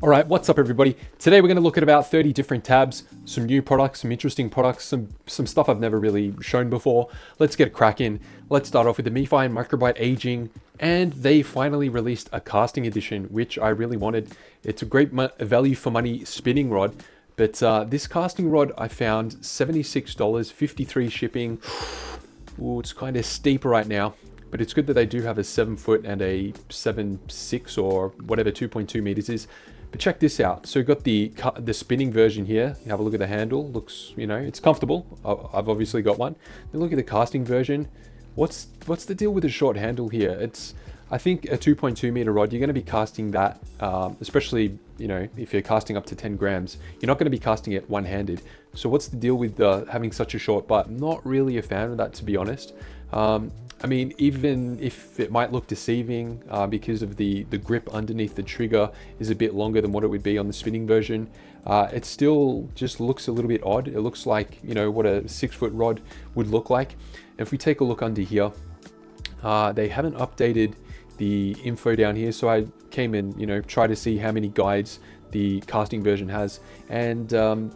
All right, what's up everybody? Today we're going to look at about 30 different tabs, some new products, some interesting products, some stuff I've never really shown before. Let's get cracking. Let's start off with the MiFi and Microbite Ajing, and they finally released a casting edition, which I really wanted. It's a great value for money spinning rod, but this casting rod I found $76, 53 shipping. Ooh, it's kind of steep right now. But it's good that they do have a 7-foot and a 7.6 or whatever 2.2 meters is. But check this out. So we've got the spinning version here. You have a look at the handle. Looks, you know, it's comfortable. I've obviously got one. Then look at the casting version. What's the deal with the short handle here? It's, I think, a 2.2 meter rod. You're going to be casting that, especially, you know, if you're casting up to 10 grams. You're not going to be casting it one-handed. So what's the deal with having such a short butt? Not really a fan of that, to be honest. I mean, even if it might look deceiving because of the grip underneath the trigger is a bit longer than what it would be on the spinning version, it still just looks a little bit odd. It looks like, you know, what a 6-foot rod would look like. If we take a look under here, they haven't updated the info down here. So I came in, you know, try to see how many guides the casting version has, and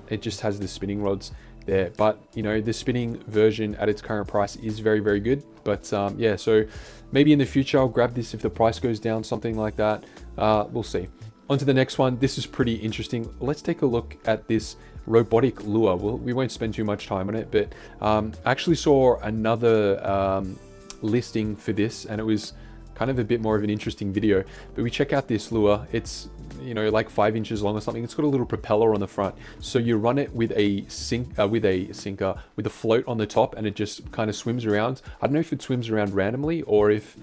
it just has the spinning rods there. But you know, the spinning version at its current price is very, very good. But yeah, so maybe in the future I'll grab this if the price goes down, something like that. We'll see. On to the next one. This is pretty interesting. Let's take a look at this robotic lure. We won't spend too much time on it, but I actually saw another listing for this, and it was kind of a bit more of an interesting video. But we check out this lure. It's, you know, like 5 inches long or something. It's got a little propeller on the front, so you run it with a sinker with a float on the top, and it just kind of swims around. I don't know if it swims around randomly or if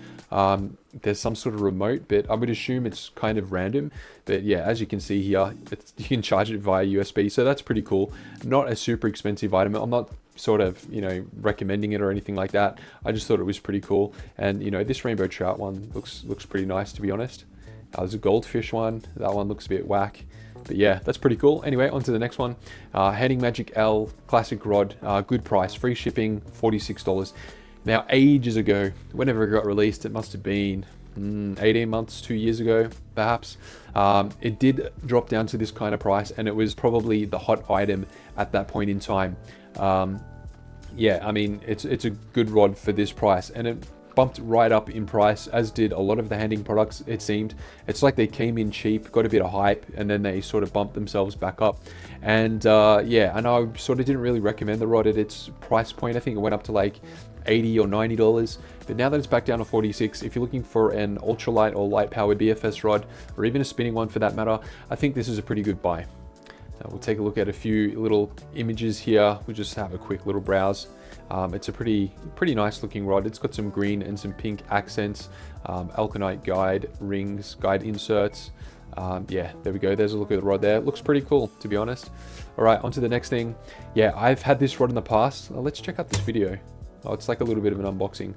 there's some sort of remote, but I would assume it's kind of random. But yeah, as you can see here, you can charge it via USB, so that's pretty cool. Not a super expensive item. I'm not sort of, you know, recommending it or anything like that. I just thought it was pretty cool. And you know, this rainbow trout one looks pretty nice, to be honest. There's a goldfish one. That one looks a bit whack, but yeah, that's pretty cool. Anyway, on to the next one. Handing Magic L classic rod, good price, free shipping, $46. Now, ages ago, whenever it got released, it must have been 18 months, 2 years ago, perhaps. It did drop down to this kind of price, and it was probably the hot item at that point in time. Yeah, I mean, it's a good rod for this price, and it bumped right up in price, as did a lot of the handing products, it seemed. It's like they came in cheap, got a bit of hype, and then they sort of bumped themselves back up. And yeah, and I sort of didn't really recommend the rod at its price point. I think it went up to like $80 or $90, but now that it's back down to $46, if you're looking for an ultralight or light powered BFS rod, or even a spinning one for that matter, I think this is a pretty good buy. We'll take a look at a few little images here. We'll just have a quick little browse. It's a pretty nice looking rod. It's got some green and some pink accents, alkanite guide rings, guide inserts. Yeah, there we go. There's a look at the rod there. It looks pretty cool, to be honest. All right, on to the next thing. Yeah, I've had this rod in the past. Let's check out this video. Oh, it's like a little bit of an unboxing.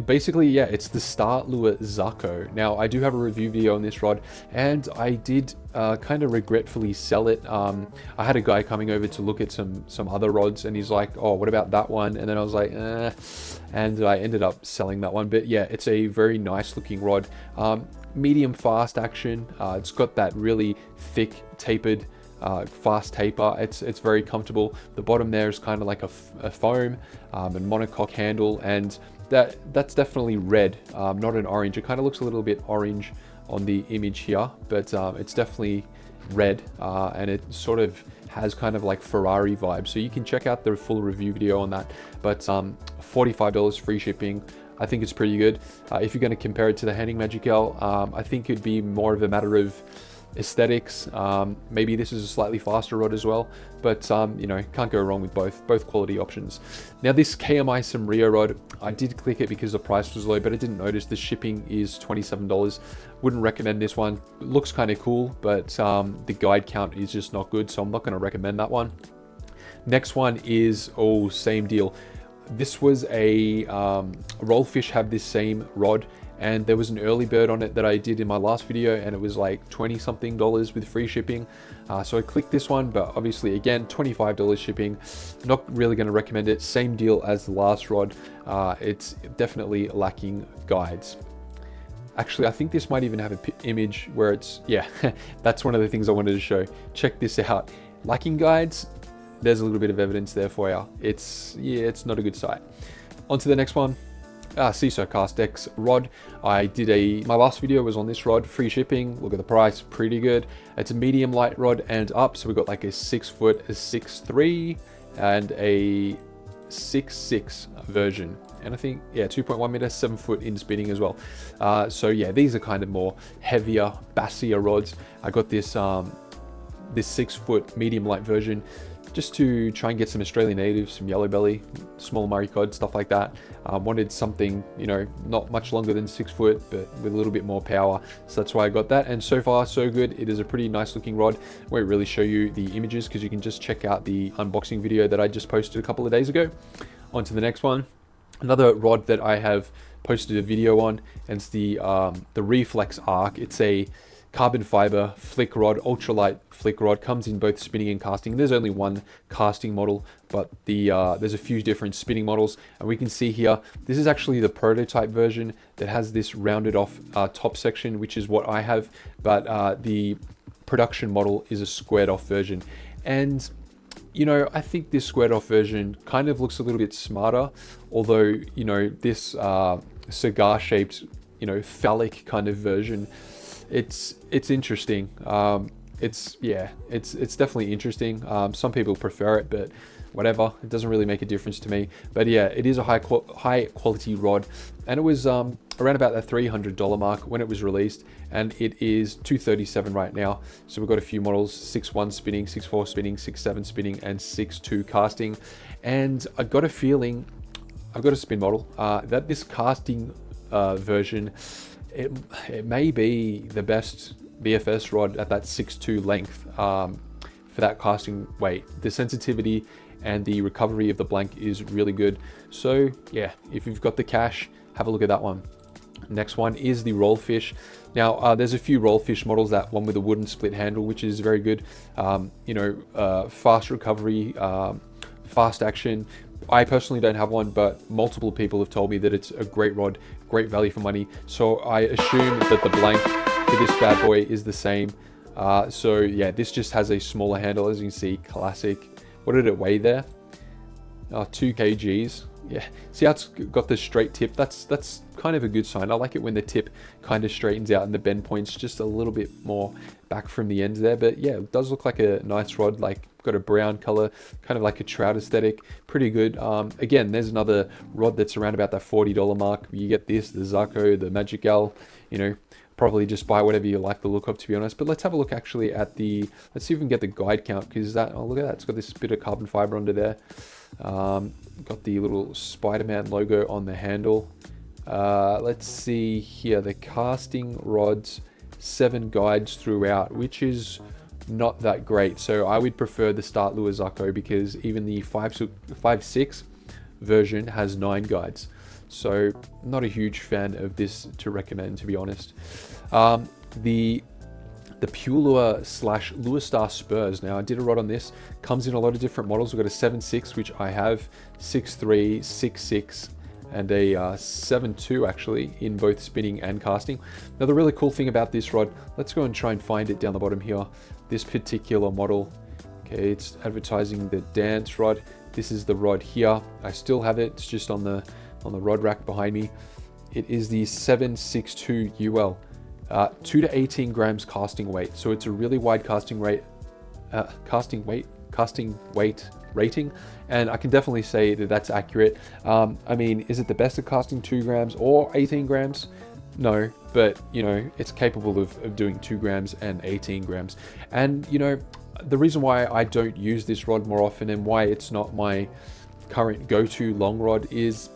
Basically, yeah, it's the Lure Zako. Now, I do have a review video on this rod, and I did kind of regretfully sell it. I had a guy coming over to look at some other rods, and he's like, oh, what about that one? And then I was like, eh. And I ended up selling that one. But yeah, it's a very nice looking rod. Medium fast action. It's got that really thick tapered fast taper. It's very comfortable. The bottom there is kind of like a foam and monocoque handle, and that's definitely red, not an orange. It kind of looks a little bit orange on the image here, but it's definitely red, and it sort of has kind of like Ferrari vibes. So you can check out the full review video on that. But $45 free shipping. I think it's pretty good. If you're going to compare it to the Handing Magic L, I think it'd be more of a matter of aesthetics. Maybe this is a slightly faster rod as well, but you know, can't go wrong with both quality options. Now, this KMI Sombrero rod, I did click it because the price was low, but I didn't notice the shipping is $27. Wouldn't recommend this one. It looks kind of cool, but the guide count is just not good, so I'm not going to recommend that one. Next one is, oh, same deal. This was a RollFish have this same rod, and there was an early bird on it that I did in my last video, and it was like $20 something with free shipping. So I clicked this one, but obviously again, $25 shipping. Not really going to recommend it. Same deal as the last rod. It's definitely lacking guides. Actually, I think this might even have an image where it's, yeah, that's one of the things I wanted to show. Check this out. Lacking guides, there's a little bit of evidence there for you. It's, yeah, it's not a good sight. On to the next one. Cesaro Castex rod. My last video was on this rod, free shipping. Look at the price, pretty good. It's a medium light rod and up, so we got like a 6 foot, a 6'3", and a 6'6" version. And I think, yeah, 2.1 meter, 7 foot in spinning as well. So yeah, these are kind of more heavier, bassier rods. I got this this 6 foot medium light version just to try and get some Australian natives, some yellow belly, small Murray cod, stuff like that. Wanted something, you know, not much longer than 6 foot, but with a little bit more power. So that's why I got that. And so far, so good. It is a pretty nice looking rod. I won't really show you the images because you can just check out the unboxing video that I just posted a couple of days ago. On to the next one. Another rod that I have posted a video on, and it's the Reflex Arc. It's a carbon fiber flick rod, ultralight flick rod. Comes in both spinning and casting. There's only one casting model, but there's a few different spinning models, and we can see here this is actually the prototype version that has this rounded off top section, which is what I have, but the production model is a squared off version. And you know, I think this squared off version kind of looks a little bit smarter, although, you know, this cigar shaped, you know, phallic kind of version, it's interesting. It's definitely interesting. Some people prefer it, but whatever, it doesn't really make a difference to me. But yeah, it is a high quality rod, and it was around about the $300 mark when it was released, and it is $237 right now. So we've got a few models: 6'1" spinning, 6'4" spinning, 6'7" spinning, and 6'2" casting. And I got a feeling, I've got a spin model that this casting version, it may be the best BFS rod at that 6'2" length for that casting weight. The sensitivity and the recovery of the blank is really good. So yeah, if you've got the cash, have a look at that one. Next one is the RollFish. Now there's a few RollFish models, that one with a wooden split handle, which is very good. You know, fast recovery, fast action. I personally don't have one, but multiple people have told me that it's a great rod, great value for money. So I assume that the blank for this bad boy is the same. So yeah, this just has a smaller handle, as you can see, classic. What did it weigh there? 2 kgs. Yeah, see how it's got the straight tip? That's kind of a good sign. I like it when the tip kind of straightens out and the bend point's just a little bit more back from the ends there. But yeah, it does look like a nice rod, like got a brown color, kind of like a trout aesthetic, pretty good. Again, there's another rod that's around about that $40 mark. You get this, the Zako, the Magic Gal, you know, probably just buy whatever you like the look of, to be honest. But let's have a look actually at the, let's see if we can get the guide count, because that, oh look at that, it's got this bit of carbon fiber under there. Got the little Spider-Man logo on the handle. Let's see here, the casting rods, 7 guides throughout, which is not that great. So I would prefer the Start Lure Zako, because even the 5.6 version has 9 guides. So not a huge fan of this to recommend, to be honest. The Pure Lure / Lure Star Spurs. Now I did a rod on this, comes in a lot of different models. We've got a 7.6, which I have, 6.3, 6.6, and a 7.2 actually, in both spinning and casting. Now the really cool thing about this rod, let's go and try and find it down the bottom here. This particular model, okay, it's advertising the dance rod. This is the rod here. I still have it, it's just on the rod rack behind me. It is the 762 UL. 2 to 18 grams casting weight, so it's a really wide casting weight rating, and I can definitely say that that's accurate. I mean, is it the best at casting 2 grams or 18 grams? No, but you know, it's capable of doing 2 grams and 18 grams. And you know, the reason why I don't use this rod more often and why it's not my current go-to long rod is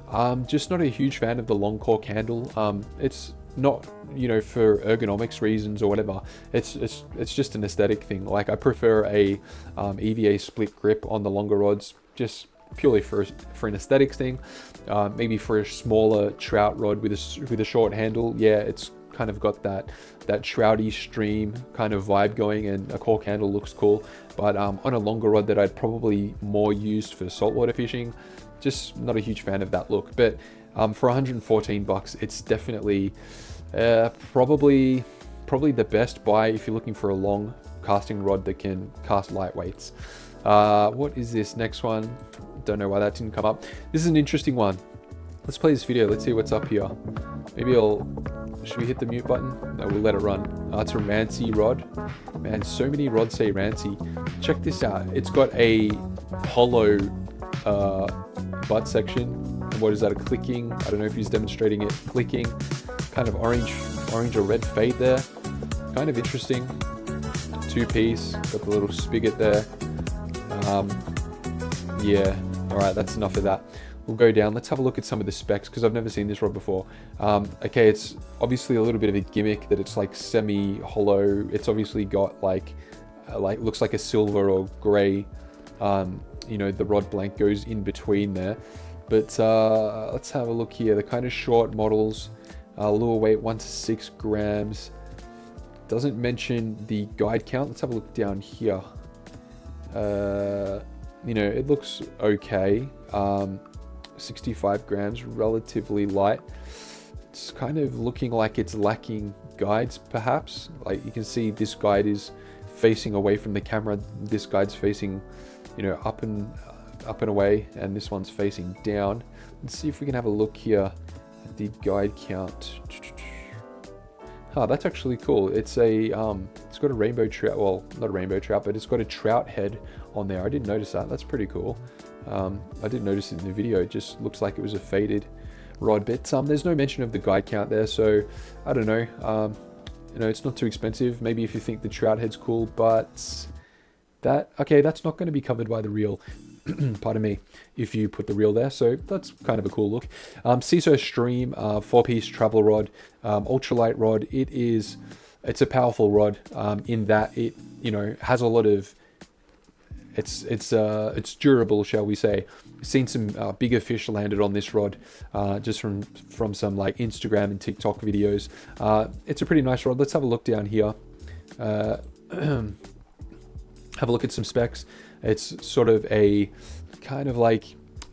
I'm just not a huge fan of the long cork handle. It's not, you know, for ergonomics reasons or whatever. It's just an aesthetic thing. Like I prefer a EVA split grip on the longer rods, just purely for an aesthetics thing. Maybe for a smaller trout rod with a short handle, yeah, it's kind of got that trouty stream kind of vibe going, and a cork handle looks cool. But on a longer rod that I'd probably more used for saltwater fishing, just not a huge fan of that look. But for 114 bucks, it's definitely Probably the best buy if you're looking for a long casting rod that can cast lightweights. What is this next one? Don't know why that didn't come up. This is an interesting one. Let's play this video. Let's see what's up here. Maybe should we hit the mute button? No, we'll let it run. It's a Rancy rod. Man, so many rods say Rancy. Check this out. It's got a hollow butt section. What is that, a clicking? I don't know if he's demonstrating it. Clicking. Kind of orange or red fade there. Kind of interesting. Two-piece. Got the little spigot there. Yeah. Alright, that's enough of that. We'll go down. Let's have a look at some of the specs because I've never seen this rod before. Okay, it's obviously a little bit of a gimmick that it's like semi-hollow. It's obviously got like looks like a silver or grey. You know, the rod blank goes in between there. But let's have a look here. The kind of short models, lure weight 1 to 6 grams. Doesn't mention the guide count. Let's have a look down here. You know, it looks okay. 65 grams, relatively light. It's kind of looking like it's lacking guides, perhaps. Like you can see this guide is facing away from the camera. This guide's facing, you know, up and away, and this one's facing down. Let's see if we can have a look here at the guide count. That's actually cool. It's it's got a rainbow trout, well, not a rainbow trout, but it's got a trout head on there. I didn't notice that. That's pretty cool. I didn't notice it in the video. It just looks like it was a faded rod bit. There's no mention of the guide count there, so I don't know. You know, it's not too expensive. Maybe if you think the trout head's cool, but that's not going to be covered by the reel. Pardon me, if you put the reel there, so that's kind of a cool look. Cesaro Stream 4-piece travel rod, ultralight rod. It's a powerful rod in that it, you know, has a lot of, it's durable, shall we say. Seen some bigger fish landed on this rod, just from some like Instagram and TikTok videos. It's a pretty nice rod. Let's have a look down here. Have a look at some specs. It's sort of a kind of like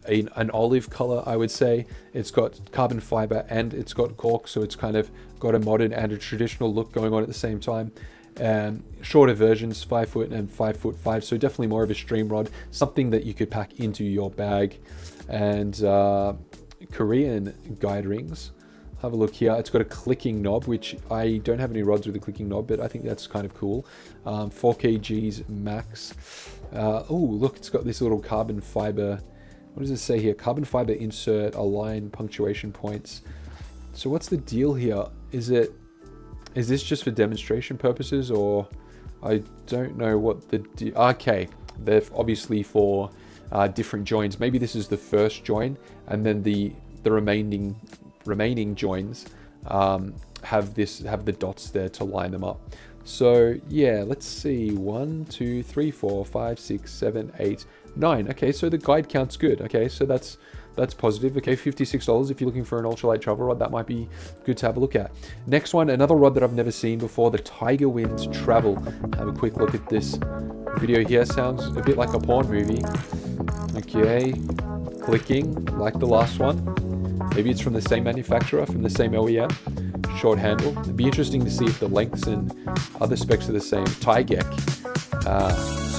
an olive color, I would say. It's got carbon fiber and it's got cork, so it's kind of got a modern and a traditional look going on at the same time. Shorter versions, 5 foot and 5'5", so definitely more of a stream rod, something that you could pack into your bag. And Korean guide rings. Have a look here. It's got a clicking knob, which I don't have any rods with a clicking knob, but I think that's kind of cool. 4 kgs max. Oh, look, it's got this little carbon fiber. What does it say here? Carbon fiber insert, align punctuation points. So what's the deal here? Is this just for demonstration purposes, or I don't know what the okay, they're obviously for different joins. Maybe this is the first join, and then the remaining joins have the dots there to line them up. So yeah, let's see, 1 2 3 4 5 6 7 8 9. Okay, so the guide count's good. Okay, so that's positive. Okay, $56 if you're looking for an ultralight travel rod. That might be good to have a look at. Next one, another rod that I've never seen before, the Tiger Winds Travel. Have a quick look at this video here. Sounds a bit like a porn movie. Okay, clicking like the last one. Maybe it's from the same manufacturer, from the same OEM. Short handle. It'd be interesting to see if the lengths and other specs are the same. Tigek.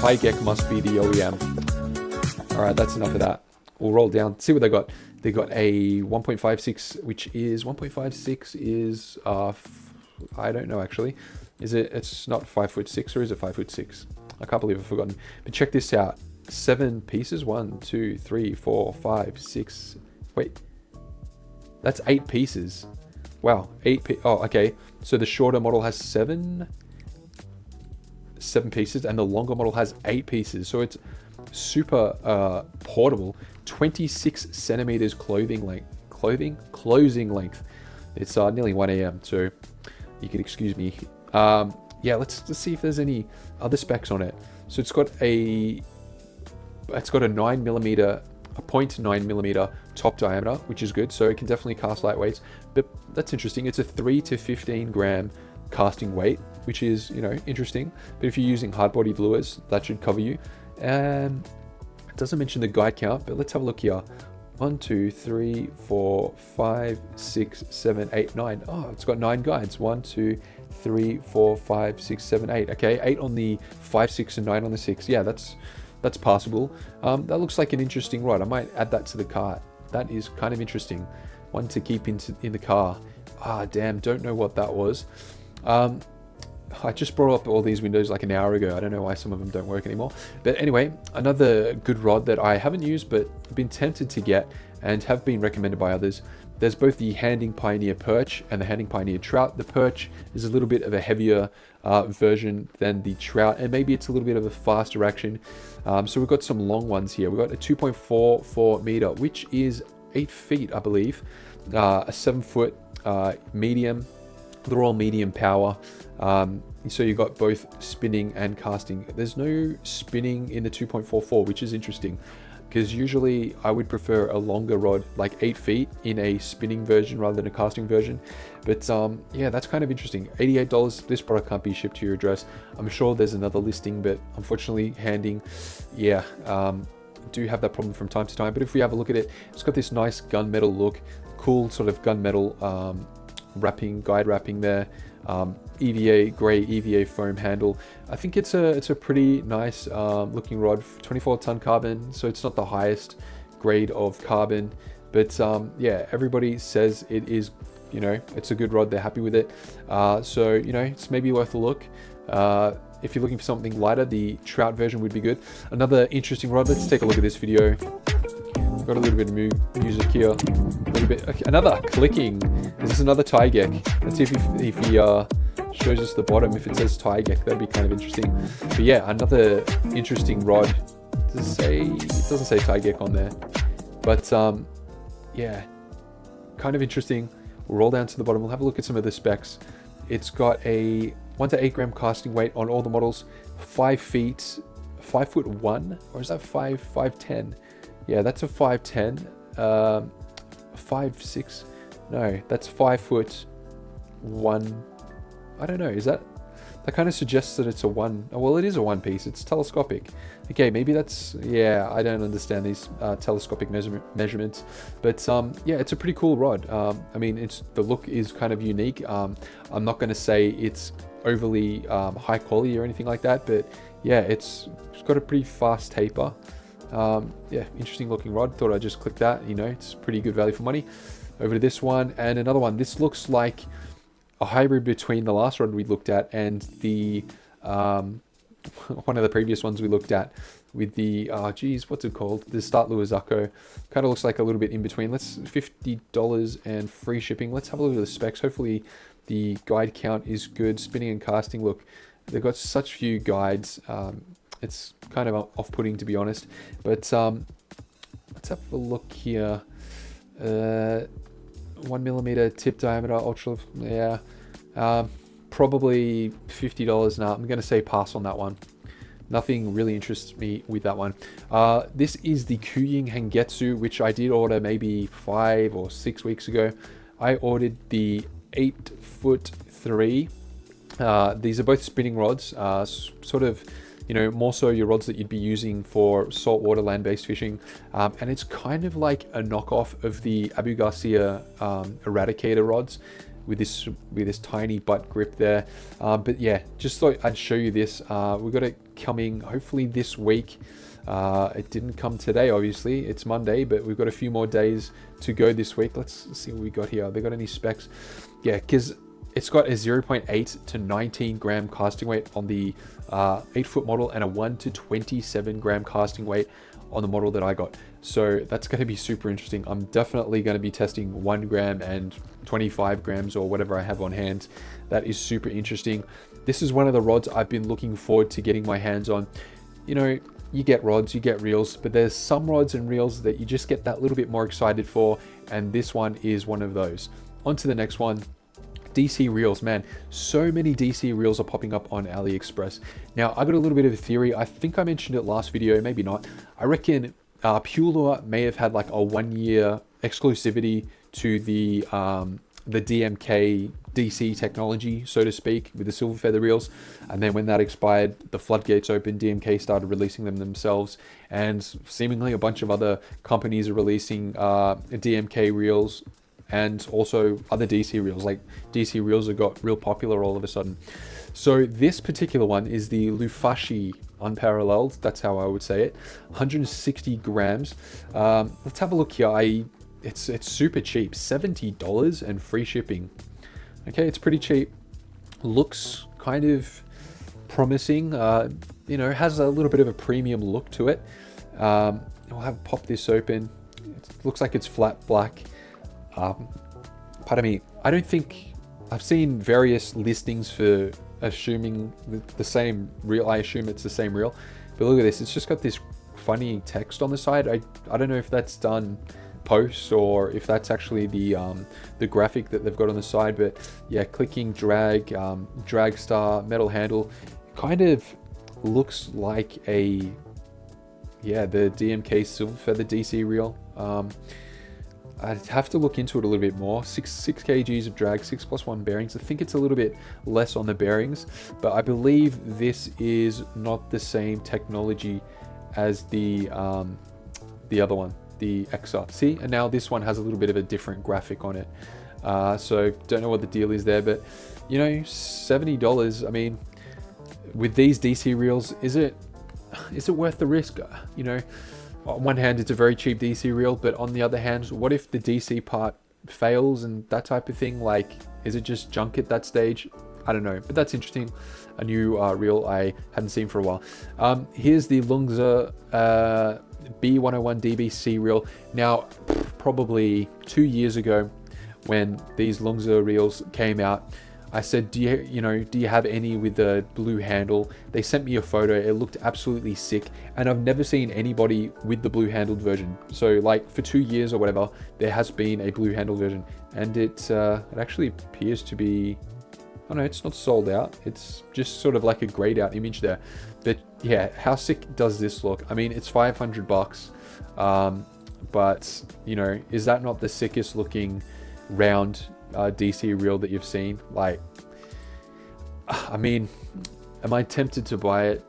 Tigek must be the OEM. Alright, that's enough of that. We'll roll down, see what they got. They got a 1.56, which is 1.56 is I don't know actually. It's not 5'6", or is it 5'6"? I can't believe I've forgotten. But check this out. 7 pieces. 1 2 3 4 5 6. Wait. That's 8 pieces. Wow, 8 oh, okay. So the shorter model has 7 pieces, and the longer model has 8 pieces. So it's super portable. 26 centimeters closing length. It's nearly 1 a.m. So you can excuse me. Yeah, let's see if there's any other specs on it. So it's got a 0.9 millimeter top diameter, which is good, so it can definitely cast lightweights. But that's interesting. It's a 3 to 15 gram casting weight, which is, you know, interesting. But if you're using hard-bodied lures, that should cover you. And it doesn't mention the guide count, but let's have a look here. 1, 2, 3, 4, 5, 6, 7, 8, 9. Oh, it's got 9 guides. 1, 2, 3, 4, 5, 6, 7, 8. Okay, 8 on the 5, 6, and 9 on the 6. Yeah, that's passable. That looks like an interesting rod. I might add that to the cart. That is kind of interesting. One to keep in the car. Ah, damn, don't know what that was. I just brought up all these windows like an hour ago. I don't know why some of them don't work anymore. But anyway, another good rod that I haven't used but been tempted to get and have been recommended by others. There's both the Handing Pioneer Perch and the Handing Pioneer Trout. The Perch is a little bit of a heavier version than the Trout, and maybe it's a little bit of a faster action. So we've got some long ones here. We've got a 2.44 meter, which is 8 feet, I believe. A 7-foot medium. They're all medium power. So you've got both spinning and casting. There's no spinning in the 2.44, which is interesting, because usually I would prefer a longer rod, like 8 feet, in a spinning version rather than a casting version. But yeah, that's kind of interesting. $88. This product can't be shipped to your address. I'm sure there's another listing, but unfortunately Handing, yeah, do have that problem from time to time. But if we have a look at it, it's got this nice gunmetal look, cool sort of gunmetal wrapping, guide wrapping there. EVA, grey EVA foam handle. I think it's a pretty nice looking rod. 24-ton carbon, so it's not the highest grade of carbon, but yeah, everybody says it is, you know, it's a good rod. They're happy with it. So, you know, it's maybe worth a look. If you're looking for something lighter, the Trout version would be good. Another interesting rod. Let's take a look at this video. We've got a little bit of music here. A little bit. Okay, another clicking. This is another Tigek. Let's see if he shows us the bottom. If it says Tigek, that'd be kind of interesting. But yeah, another interesting rod. It doesn't say Tigek on there. But yeah, kind of interesting. We'll roll down to the bottom. We'll have a look at some of the specs. It's got a 1 to 8 gram casting weight on all the models. 5 feet, 5'1", or is that 5'10"? Yeah, that's a 5'10". 5'6". No, that's 5'1". I don't know. Is that kind of suggests that it's a one? Oh, well, it is a one piece. It's telescopic. Okay, maybe that's, yeah. I don't understand these telescopic measurements, but yeah, it's a pretty cool rod. I mean, the look is kind of unique. I'm not going to say it's overly high quality or anything like that, but yeah, it's got a pretty fast taper. Yeah, interesting looking rod. Thought I'd just click that. You know, it's pretty good value for money. Over to this one and another one. This looks like a hybrid between the last rod we looked at and the one of the previous ones we looked at with the geez, what's it called? The Start Lure Zako. Kind of looks like a little bit in between. Let's $50 and free shipping. Let's have a look at the specs. Hopefully the guide count is good. Spinning and casting. Look, they've got such few guides. It's kind of off-putting, to be honest. But let's have a look here. 1mm tip diameter, ultra, yeah. Probably $50 now. I'm going to say pass on that one. Nothing really interests me with that one. This is the Kuying Hangetsu, which I did order maybe 5 or 6 weeks ago. I ordered the 8'3". These are both spinning rods, sort of, you know, more so your rods that you'd be using for saltwater land-based fishing. And it's kind of like a knockoff of the Abu Garcia Eradicator rods with this tiny butt grip there. But yeah, just thought I'd show you this. We've got it coming hopefully this week. It didn't come today, obviously. It's Monday, but we've got a few more days to go this week. Let's see what we got here. They got any specs? Yeah, because it's got a 0.8 to 19 gram casting weight on the 8-foot model and a 1 to 27 gram casting weight on the model that I got. So that's going to be super interesting. I'm definitely going to be testing 1 gram and 25 grams or whatever I have on hand. That is super interesting. This is one of the rods I've been looking forward to getting my hands on. You know, you get rods, you get reels, but there's some rods and reels that you just get that little bit more excited for, and this one is one of those. On to the next one. DC reels, man, so many DC reels are popping up on AliExpress. Now, I got a little bit of a theory. I think I mentioned it last video, maybe not. I reckon Pure Lure may have had like a 1-year exclusivity to the DMK DC technology, so to speak, with the silver feather reels. And then when that expired, the floodgates opened, DMK started releasing them themselves, and seemingly a bunch of other companies are releasing DMK reels and also other DC reels. Like DC reels have got real popular all of a sudden. So this particular one is the Lufashi Unparalleled, that's how I would say it, 160 grams. Let's have a look here. It's super cheap, $70 and free shipping. Okay, it's pretty cheap. Looks kind of promising. You know, has a little bit of a premium look to it. I'll have pop this open. It looks like it's flat black. Pardon me. I don't think I've seen various listings for assuming the same reel. I assume it's the same reel, but look at this. It's just got this funny text on the side. I don't know if that's done post or if that's actually the graphic that they've got on the side, but yeah, clicking, drag, drag star, metal handle, kind of looks like the DMK silver feather DC reel. I'd have to look into it a little bit more. 6 kgs of drag, 6+1 bearings. I think it's a little bit less on the bearings, but I believe this is not the same technology as the other one, the XR. See, and now this one has a little bit of a different graphic on it. So don't know what the deal is there, but you know, $70. I mean, with these DC reels, is it worth the risk? You know, on one hand, it's a very cheap DC reel, but on the other hand, what if the DC part fails and that type of thing? Like, is it just junk at that stage? I don't know, but that's interesting. A new reel I hadn't seen for a while. Here's the Lungza B101 DBC reel. Now, probably 2 years ago, when these Lungza reels came out, I said, do you have any with the blue handle? They sent me a photo. It looked absolutely sick, and I've never seen anybody with the blue handled version. So like for 2 years or whatever, there has been a blue handled version, and it actually appears to be, oh no, it's not sold out. It's just sort of like a grayed out image there. But yeah, how sick does this look? I mean, it's $500, but you know, is that not the sickest looking round DC reel that you've seen? Like, I mean, am I tempted to buy it?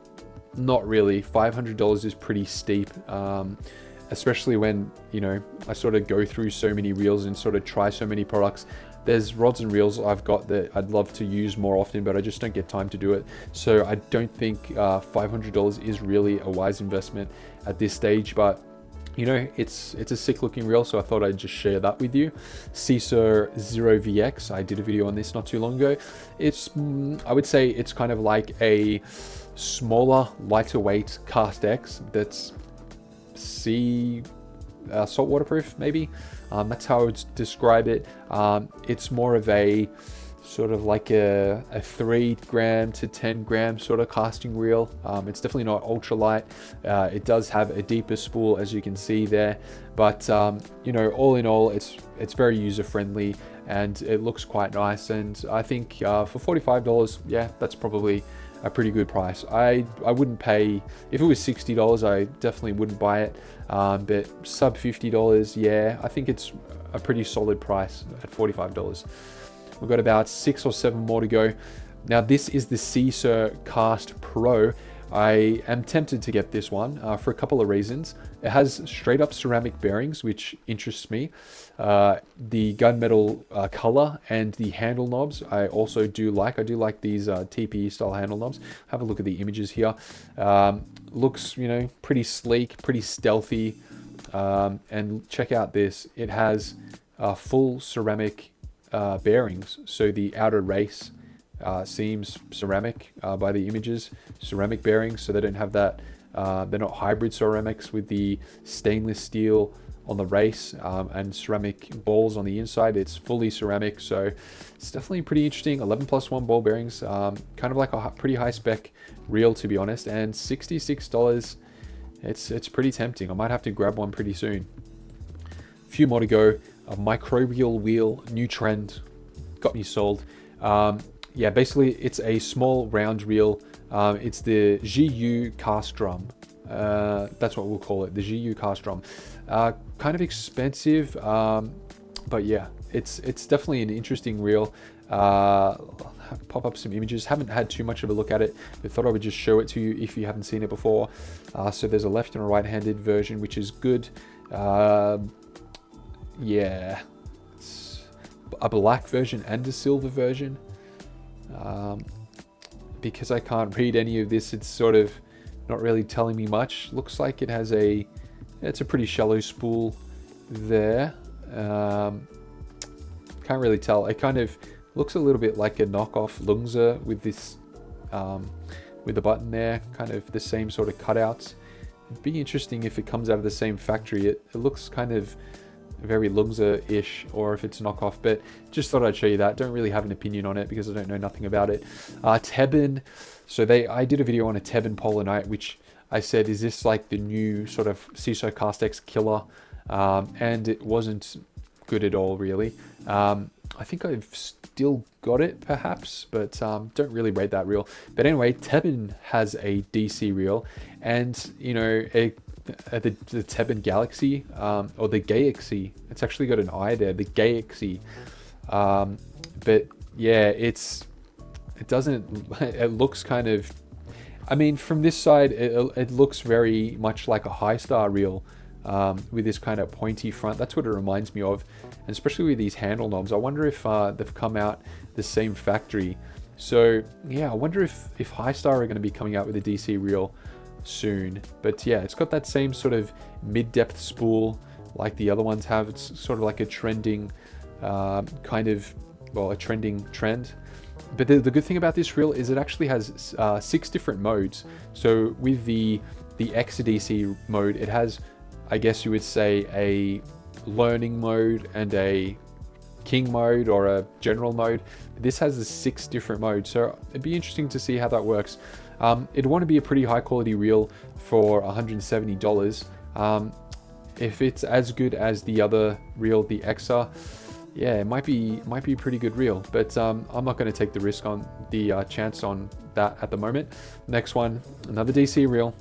Not really. $500 is pretty steep, especially when, you know, I sort of go through so many reels and sort of try so many products. There's rods and reels I've got that I'd love to use more often, but I just don't get time to do it. So I don't think $500 is really a wise investment at this stage, but you know, it's a sick looking reel, so I thought I'd just share that with you. Cesaro 0VX, I did a video on this not too long ago. It's, I would say it's kind of like a smaller, lighter weight Castex that's saltwater proof, maybe. That's how I would describe it. It's more of a sort of like a 3 gram to 10 gram sort of casting reel. It's definitely not ultralight. It does have a deeper spool, as you can see there, but you know, all in all, it's very user friendly and it looks quite nice. And I think for $45, yeah, that's probably a pretty good price. I wouldn't pay, if it was $60, I definitely wouldn't buy it, but sub $50, yeah, I think it's a pretty solid price at $45. We've got about 6 or 7 more to go. Now this is the Cesaro Cast Pro. I am tempted to get this one for a couple of reasons. It has straight up ceramic bearings, which interests me. The gunmetal color and the handle knobs I also do like. I do like these TPE style handle knobs. Have a look at the images here. Looks, you know, pretty sleek, pretty stealthy. And check out this. It has full ceramic bearings, so the outer race seems ceramic by the images, ceramic bearings, so they don't have that, they're not hybrid ceramics with the stainless steel on the race and ceramic balls on the inside. It's fully ceramic, so it's definitely pretty interesting. 11+1 ball bearings, kind of like a pretty high spec reel, to be honest, and $66, it's pretty tempting. I might have to grab one pretty soon. A few more to go. A microbial wheel, new trend, got me sold. Yeah, basically it's a small round reel. It's the GU cast drum. That's what we'll call it, the GU cast drum. Kind of expensive, but yeah, it's definitely an interesting reel. pop up some images. Haven't had too much of a look at it, but thought I would just show it to you if you haven't seen it before. So there's a left and a right-handed version, which is good. Yeah, it's a black version and a silver version. Because I can't read any of this, it's sort of not really telling me much. Looks like it has it's a pretty shallow spool there. Can't really tell. It kind of looks a little bit like a knockoff Lungza with this, with the button there, kind of the same sort of cutouts. It'd be interesting if it comes out of the same factory. It looks kind of very Lungza-ish, or if it's knockoff, but just thought I'd show you that. Don't really have an opinion on it because I don't know nothing about it. Tebon, so I did a video on a Tebon Polar Night, which I said, is this like the new sort of Cesaro Castex killer? And it wasn't good at all, really. I think I've still got it, perhaps, but don't really rate that reel. But anyway, Tebon has a DC reel, and you know, the Tebon Galaxy, or the Galaxy. It's actually got an I there, the Galaxy. But yeah, it looks kind of, I mean, from this side, it looks very much like a high star reel, with this kind of pointy front. That's what it reminds me of, and especially with these handle knobs. I wonder if they've come out the same factory. So yeah, I wonder if High Star are going to be coming out with a DC reel soon. But yeah, it's got that same sort of mid-depth spool like the other ones have. It's sort of like a trending kind of, well, a trending trend. But the good thing about this reel is it actually has 6 different modes. So with the XDC mode, it has, I guess you would say, a learning mode and a king mode, or a general mode. This has the 6 different modes, so it'd be interesting to see how that works. It'd want to be a pretty high quality reel for $170. If it's as good as the other reel, the XR, yeah, it might be a pretty good reel, but I'm not going to take the risk on the chance on that at the moment. Next one, another DC reel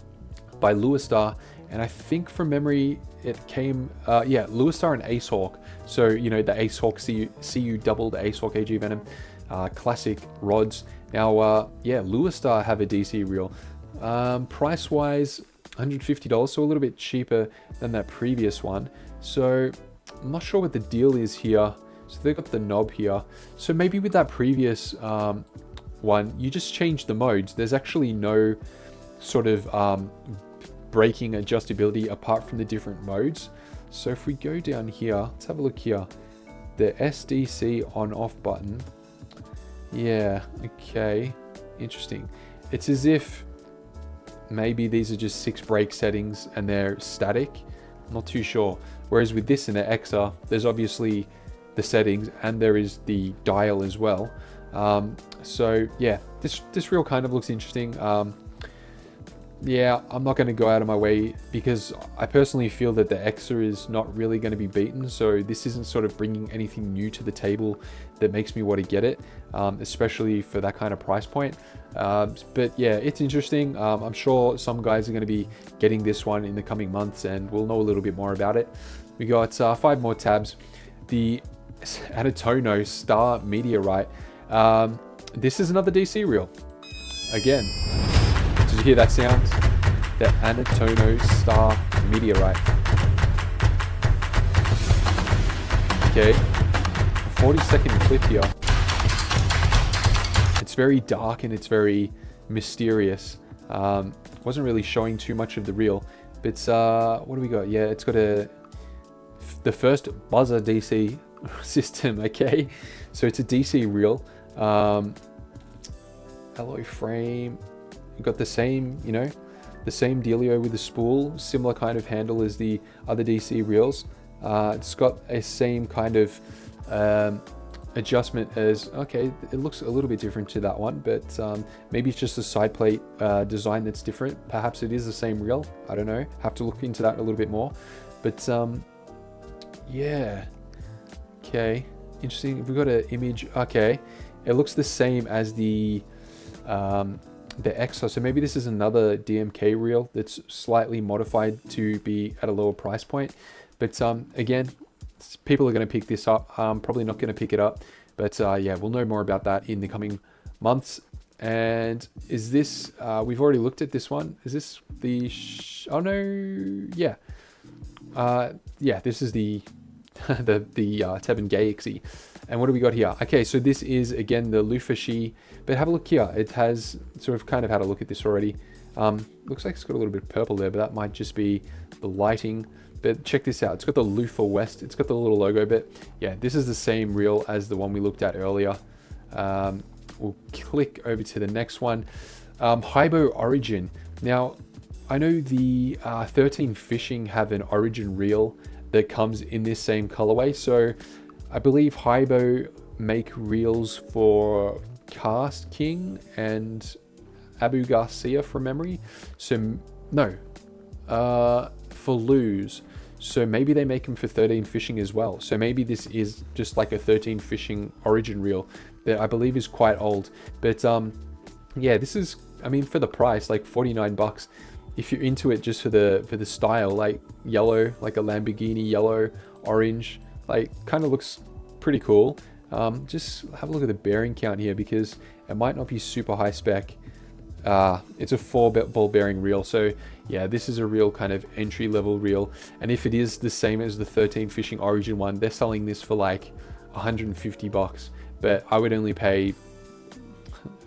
by Lure Zako, and I think from memory it came, yeah, Lure Zako and Ace Hawk. So you know, the Ace Hawk CU doubled Ace Hawk AG Venom, classic rods. Now, yeah, Lure Zako have a DC reel. Price wise, $150, so a little bit cheaper than that previous one. So I'm not sure what the deal is here. So they've got the knob here. So maybe with that previous one, you just change the modes. There's actually no sort of braking adjustability apart from the different modes. So if we go down here, let's have a look here. The SDC on off button. Yeah, okay, interesting. It's as if maybe these are just 6 brake settings and they're static. I'm not too sure. Whereas with this in the XR, there's obviously the settings and there is the dial as well. So yeah, this reel kind of looks interesting. Yeah, I'm not going to go out of my way because I personally feel that the XR is not really going to be beaten. So this isn't sort of bringing anything new to the table that makes me want to get it, especially for that kind of price point. But yeah, it's interesting. I'm sure some guys are going to be getting this one in the coming months, and we'll know a little bit more about it. We got 5 more tabs. The Anatono Star Meteorite. This is another DC reel. Again, did you hear that sound? The Anatono Star Meteorite. Okay, 40-second clip here. It's very dark and it's very mysterious. Wasn't really showing too much of the reel, but what do we got? Yeah, it's got the first buzzer DC system. Okay, so it's a DC reel. Alloy frame. You've got the same, you know, the same dealio with the spool, similar kind of handle as the other DC reels. It's got a same kind of adjustment as, okay, it looks a little bit different to that one, but maybe it's just a side plate design that's different. Perhaps it is the same reel. I don't know. Have to look into that a little bit more. But yeah, okay, interesting. We've got an image. Okay, it looks the same as the XR, so maybe this is another DMK reel that's slightly modified to be at a lower price point. But again, people are going to pick this up. I'm probably not going to pick it up But yeah, we'll know more about that in the coming months. And is this, we've already looked at this one. Is this the, oh no, yeah. Yeah, this is the Tebon Galaxy. And what do we got here? Okay, so this is again the RollFish, but have a look here. It has sort of kind of had a look at this already. Looks like it's got a little bit of purple there, but that might just be the lighting. But check this out. It's got the Lufa West. It's got the little logo bit. Yeah, this is the same reel as the one we looked at earlier. We'll click over to the next one. Hibbo Origin. Now, I know the 13 Fishing have an Origin reel that comes in this same colorway. So I believe Hibbo make reels for Cast King and Abu Garcia from memory. So no, for Lose. So maybe they make them for 13 Fishing as well. So maybe this is just like a 13 Fishing Origin reel that I believe is quite old. But yeah, this is, I mean, for the price, like 49 bucks. If you're into it just for the style, like yellow, like a Lamborghini yellow, orange, like kind of looks pretty cool. Just have a look at the bearing count here because it might not be super high spec. It's a 4-ball bearing reel, so yeah, this is a real kind of entry level reel. And if it is the same as the 13 Fishing Origin one, they're selling this for like 150 bucks, but I would only pay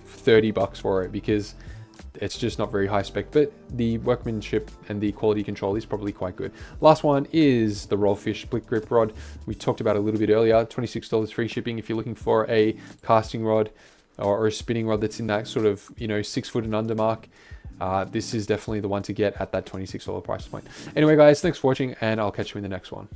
30 bucks for it because it's just not very high spec, but the workmanship and the quality control is probably quite good. Last one is the RollFish split grip rod. We talked about it a little bit earlier, $26 free shipping if you're looking for a casting rod or a spinning rod that's in that sort of, you know, 6 foot and under mark. This is definitely the one to get at that $26 price point. Anyway, guys, thanks for watching, and I'll catch you in the next one.